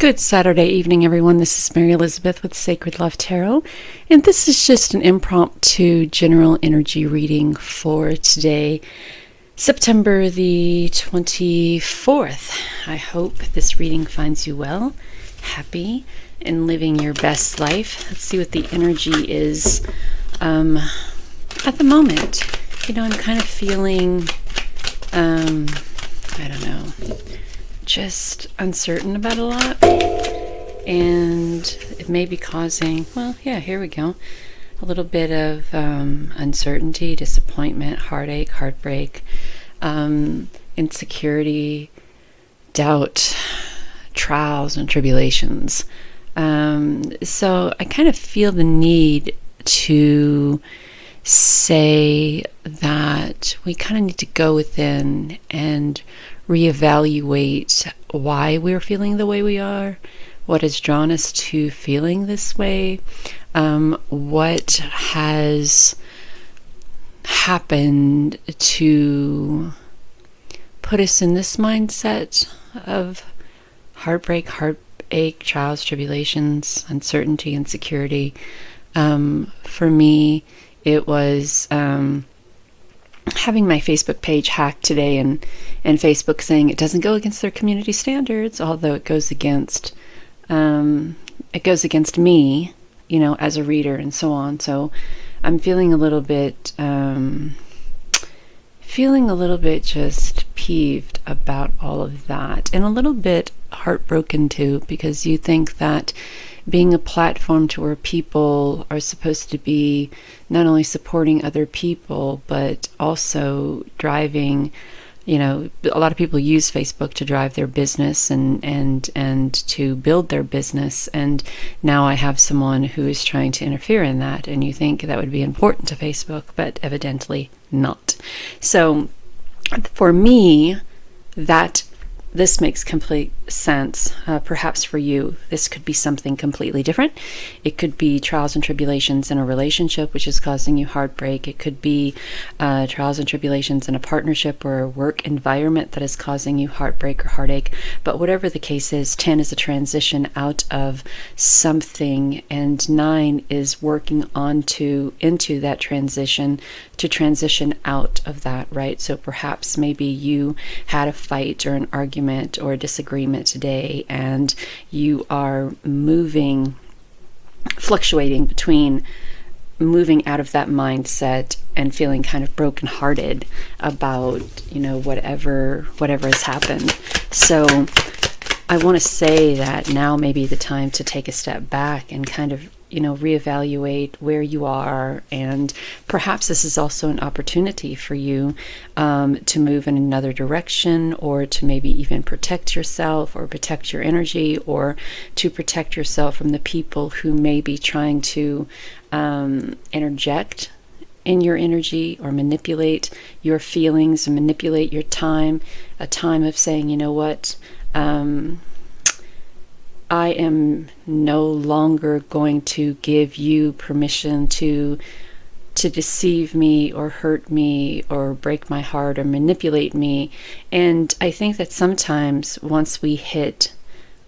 Good Saturday evening, everyone. This is Mary Elizabeth with Sacred Love Tarot, and this is just an impromptu general energy reading for today, September the 24th. I hope this reading finds you well, happy, and living your best life. Let's see what the energy is at the moment. I'm kind of feeling, I don't know, just uncertain about a lot, and it may be causing, here we go, a little bit of uncertainty, disappointment, heartache, heartbreak, insecurity, doubt, trials and tribulations. So I kind of feel the need to say that we kind of need to go within and reevaluate why we're feeling the way we are, what has drawn us to feeling this way, what has happened to put us in this mindset of heartbreak, heartache, trials, tribulations, uncertainty, insecurity. For me, it was having my Facebook page hacked today, and Facebook saying it doesn't go against their community standards, although it goes against me, as a reader and so on. So I'm feeling a little bit just peeved about all of that, and a little bit heartbroken too, because you think that being a platform to where people are supposed to be not only supporting other people, but also driving, a lot of people use Facebook to drive their business and to build their business. And now I have someone who is trying to interfere in that, and you think that would be important to Facebook, but evidently not. So for me, this makes complete sense. Perhaps for you, this could be something completely different. It could be trials and tribulations in a relationship, which is causing you heartbreak. It could be trials and tribulations in a partnership or a work environment that is causing you heartbreak or heartache. But whatever the case is, 10 is a transition out of something, and 9 is working into that transition, to transition out of that, right? So perhaps maybe you had a fight or an argument or a disagreement today, and you are fluctuating between moving out of that mindset and feeling kind of brokenhearted about, whatever has happened. So I want to say that now may be the time to take a step back and kind of reevaluate where you are, and perhaps this is also an opportunity for you to move in another direction, or to maybe even protect yourself or protect your energy, or to protect yourself from the people who may be trying to interject in your energy or manipulate your feelings and manipulate your time, a time of saying, you know what, I am no longer going to give you permission to deceive me or hurt me or break my heart or manipulate me. And I think that sometimes once we hit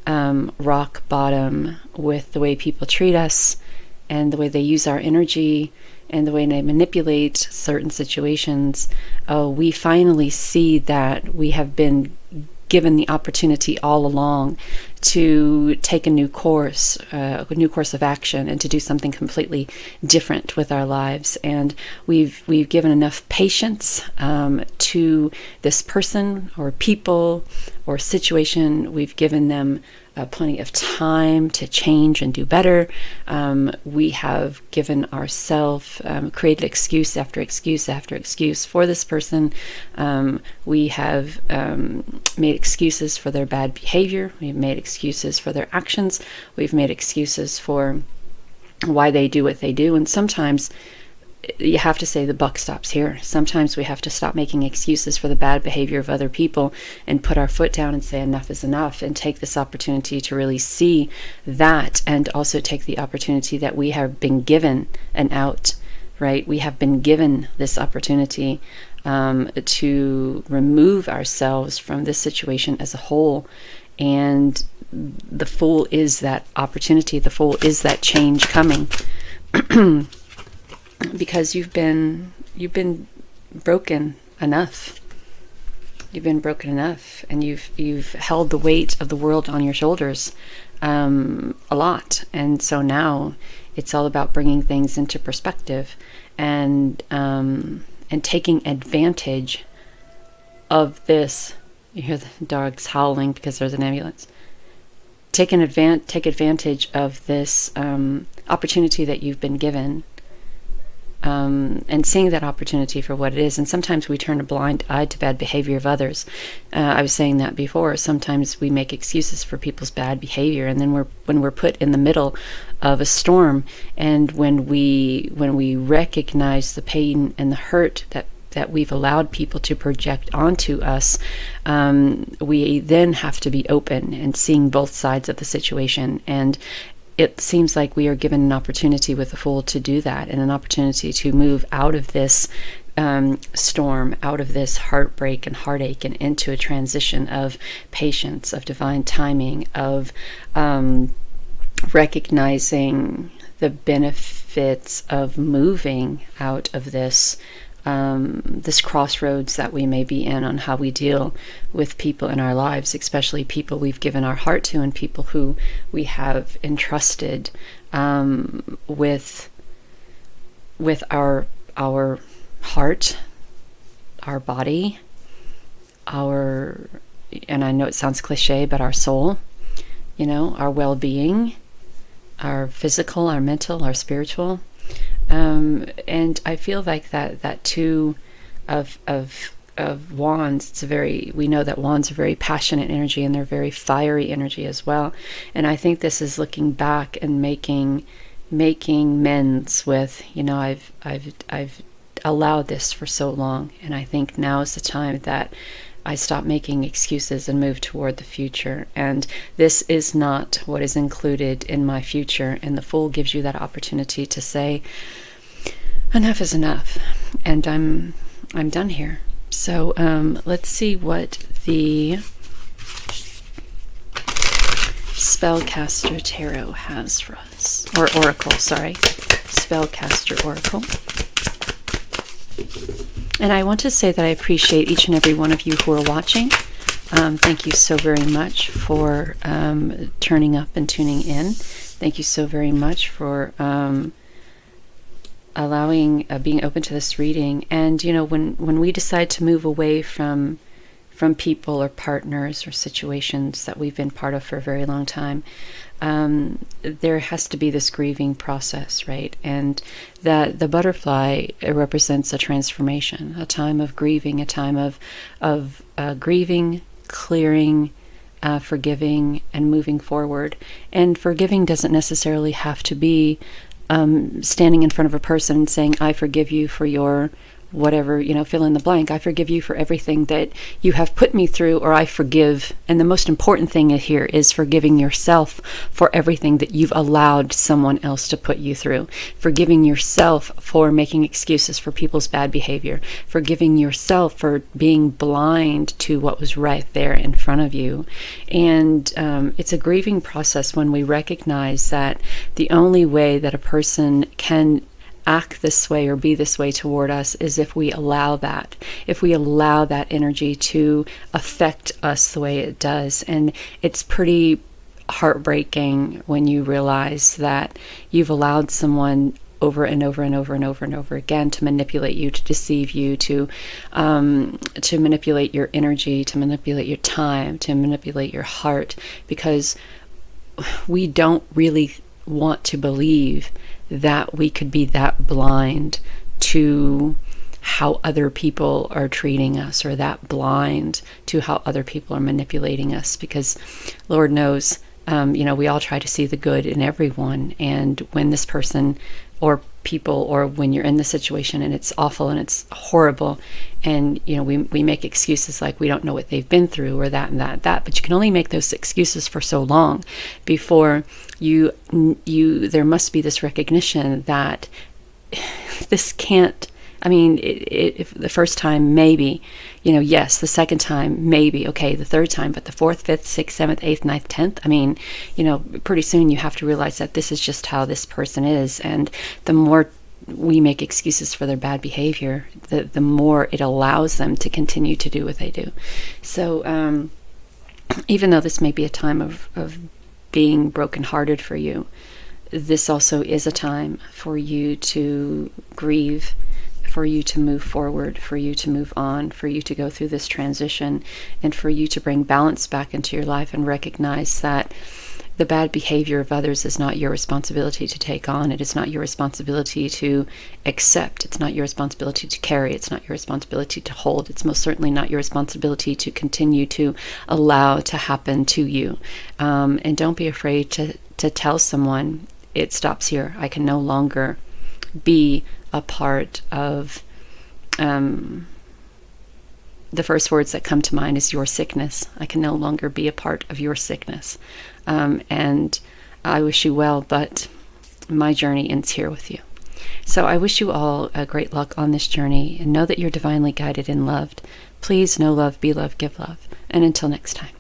rock bottom with the way people treat us and the way they use our energy and the way they manipulate certain situations, we finally see that we have been given the opportunity all along to take a new course of action, and to do something completely different with our lives. And we've given enough patience to this person or people or situation. We've given them plenty of time to change and do better. We have given ourselves, created excuse after excuse after excuse for this person. We have made excuses for their bad behavior. We've made excuses for their actions. We've made excuses for why they do what they do. And sometimes you have to say the buck stops here. Sometimes we have to stop making excuses for the bad behavior of other people and put our foot down and say enough is enough, and take this opportunity to really see that, and also take the opportunity that we have been given an out, right? We have been given this opportunity to remove ourselves from this situation as a whole. And the Fool is that opportunity. The Fool is that change coming. Because you've been broken enough. You've been broken enough, and you've held the weight of the world on your shoulders a lot. And so now it's all about bringing things into perspective and taking advantage of this. You hear the dogs howling because there's an ambulance. Take advantage of this opportunity that you've been given, and seeing that opportunity for what it is. And sometimes we turn a blind eye to bad behavior of others. I was saying that before. Sometimes we make excuses for people's bad behavior, and then when we're put in the middle of a storm, and when we recognize the pain and the hurt that we've allowed people to project onto us, we then have to be open and seeing both sides of the situation. And it seems like we are given an opportunity with the Fool to do that, and an opportunity to move out of this storm, out of this heartbreak and heartache, and into a transition of patience, of divine timing, of recognizing the benefits of moving out of this crossroads that we may be in on how we deal with people in our lives, especially people we've given our heart to, and people who we have entrusted with our heart, our body, and I know it sounds cliche, but our soul, our well-being, our physical, our mental, our spiritual. And I feel like that Two of Wands, we know that Wands are very passionate energy, and they're very fiery energy as well. And I think this is looking back and making amends with, I've allowed this for so long, and I think now is the time that I stop making excuses and move toward the future. And this is not what is included in my future. And the Fool gives you that opportunity to say, enough is enough, and I'm done here. So let's see what the Spellcaster Tarot has for us, or Oracle, sorry, Spellcaster Oracle. And I want to say that I appreciate each and every one of you who are watching. Thank you so very much for turning up and tuning in. Thank you so very much for being open to this reading. And when we decide to move away from people or partners or situations that we've been part of for a very long time, there has to be this grieving process, right? And that the butterfly represents a transformation, a time of grieving, a time of grieving, clearing, forgiving, and moving forward. And forgiving doesn't necessarily have to be standing in front of a person and saying, I forgive you for your whatever, fill in the blank. I forgive you for everything that you have put me through, or I forgive. And the most important thing here is forgiving yourself for everything that you've allowed someone else to put you through. Forgiving yourself for making excuses for people's bad behavior. Forgiving yourself for being blind to what was right there in front of you. And it's a grieving process when we recognize that the only way that a person can act this way or be this way toward us is if we allow that energy to affect us the way it does. And it's pretty heartbreaking when you realize that you've allowed someone over and over and over and over and over again to manipulate you, to deceive you, to manipulate your energy, to manipulate your time, to manipulate your heart, because we don't really want to believe that we could be that blind to how other people are treating us, or that blind to how other people are manipulating us, because Lord knows, we all try to see the good in everyone. And when this person or people, or when you're in the situation and it's awful and it's horrible, and we make excuses like we don't know what they've been through, or that and that, but you can only make those excuses for so long before there must be this recognition that this can't I mean, if the first time, maybe, yes, the second time, maybe, okay, the third time, but the fourth, fifth, sixth, seventh, eighth, ninth, 10th, I mean, pretty soon you have to realize that this is just how this person is. And the more we make excuses for their bad behavior, the more it allows them to continue to do what they do. So even though this may be a time of being brokenhearted for you, this also is a time for you to grieve, for you to move forward, for you to move on, for you to go through this transition, and for you to bring balance back into your life and recognize that the bad behavior of others is not your responsibility to take on. It is not your responsibility to accept. It's not your responsibility to carry. It's not your responsibility to hold. It's most certainly not your responsibility to continue to allow to happen to you. And don't be afraid to tell someone, it stops here. I can no longer be a part of, the first words that come to mind is your sickness. I can no longer be a part of your sickness. And I wish you well, but my journey ends here with you. So I wish you all great luck on this journey, and know that you're divinely guided and loved. Please know love, be love, give love. And until next time.